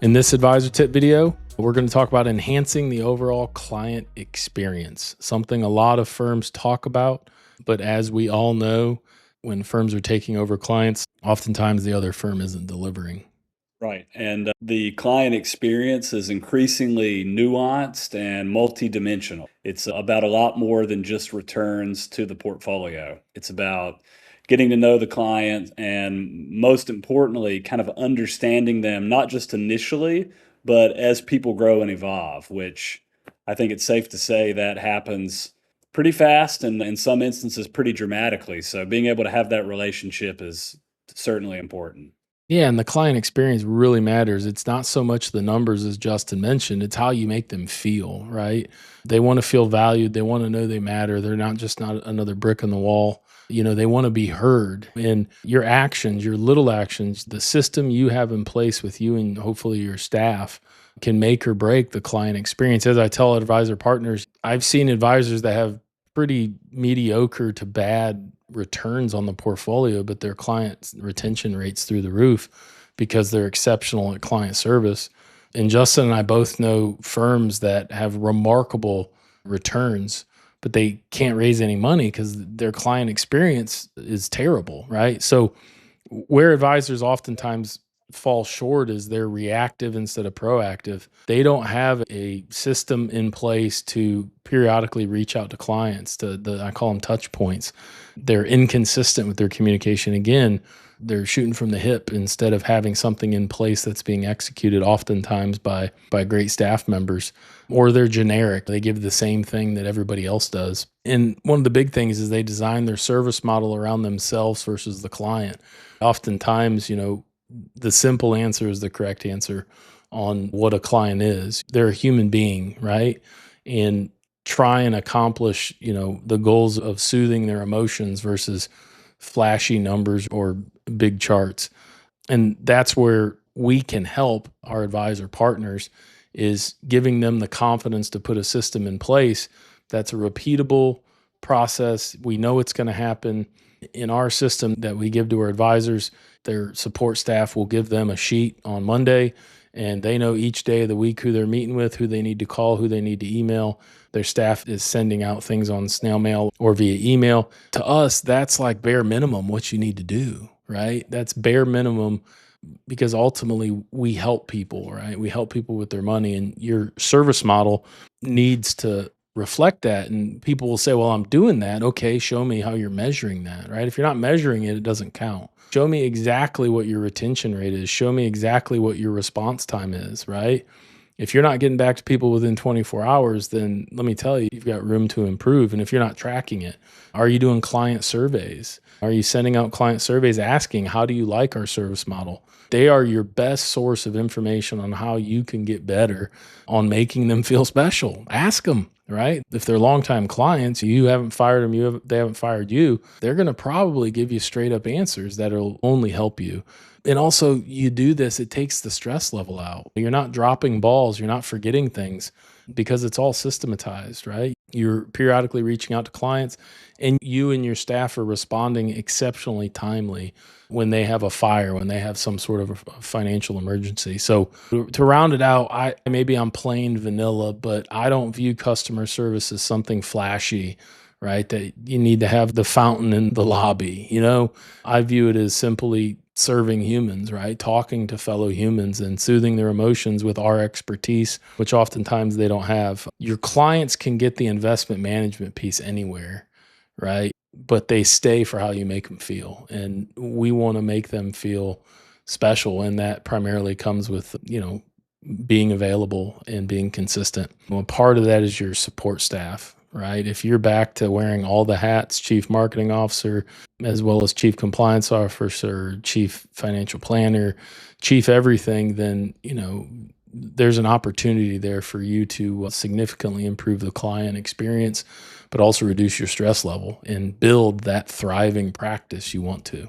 In this advisor tip video, we're going to talk about enhancing the overall client experience, something a lot of firms talk about, but as we all know, when firms are taking over clients, oftentimes the other firm isn't delivering. Right. And the client experience is increasingly nuanced and multidimensional. It's about a lot more than just returns to the portfolio. It's about getting to know the client and, most importantly, kind of understanding them, not just initially, but as people grow and evolve, which I think it's safe to say that happens pretty fast and in some instances pretty dramatically. So being able to have that relationship is certainly important. Yeah, and the client experience really matters. It's not so much the numbers as Justin mentioned, it's how you make them feel, right? They want to feel valued, they want to know they matter. They're not just not another brick in the wall. They want to be heard. And your actions, your little actions, the system you have in place with you and hopefully your staff can make or break the client experience. As I tell advisor partners, I've seen advisors that have pretty mediocre to bad returns on the portfolio, but their client retention rates through the roof because they're exceptional at client service. And Justin and I both know firms that have remarkable returns, but they can't raise any money because their client experience is terrible, right? So where advisors oftentimes fall short is they're reactive instead of proactive. They don't have a system in place to periodically reach out to clients I call them touch points. They're inconsistent with their communication. Again, they're shooting from the hip instead of having something in place that's being executed oftentimes by great staff members, or they're generic. They give the same thing that everybody else does. And one of the big things is they design their service model around themselves versus the client. Oftentimes, the simple answer is the correct answer on what a client is. They're a human being, right? And try and accomplish, the goals of soothing their emotions versus flashy numbers or big charts. And that's where we can help our advisor partners is giving them the confidence to put a system in place that's a repeatable process. We know it's going to happen. In our system that we give to our advisors, their support staff will give them a sheet on Monday, and they know each day of the week who they're meeting with, who they need to call, who they need to email. Their staff is sending out things on snail mail or via email. To us, that's like bare minimum what you need to do, right? That's bare minimum because ultimately we help people, right? We help people with their money, and your service model needs to reflect that. And people will say, well, I'm doing that. Okay, show me how you're measuring that, right? If you're not measuring it, it doesn't count. Show me exactly what your retention rate is. Show me exactly what your response time is, right? If you're not getting back to people within 24 hours, then let me tell you, you've got room to improve. And if you're not tracking it, are you doing client surveys? Are you sending out client surveys asking, how do you like our service model? They are your best source of information on how you can get better on making them feel special. Ask them, right? If they're longtime clients, you haven't fired them, they haven't fired you, they're going to probably give you straight up answers that'll only help you. And also, you do this, it takes the stress level out. You're not dropping balls, you're not forgetting things because it's all systematized, right? You're periodically reaching out to clients, and you and your staff are responding exceptionally timely when they have a fire, when they have some sort of a financial emergency. So to round it out, maybe I'm plain vanilla, but I don't view customer service as something flashy, right? That you need to have the fountain in the lobby. I view it as simply serving humans, right? Talking to fellow humans and soothing their emotions with our expertise, which oftentimes they don't have. Your clients can get the investment management piece anywhere, right? But they stay for how you make them feel. And we want to make them feel special. And that primarily comes with, being available and being consistent. Well, part of that is your support staff, right? If you're back to wearing all the hats, chief marketing officer, as well as chief compliance officer, chief financial planner, chief everything, then, there's an opportunity there for you to significantly improve the client experience, but also reduce your stress level and build that thriving practice you want to.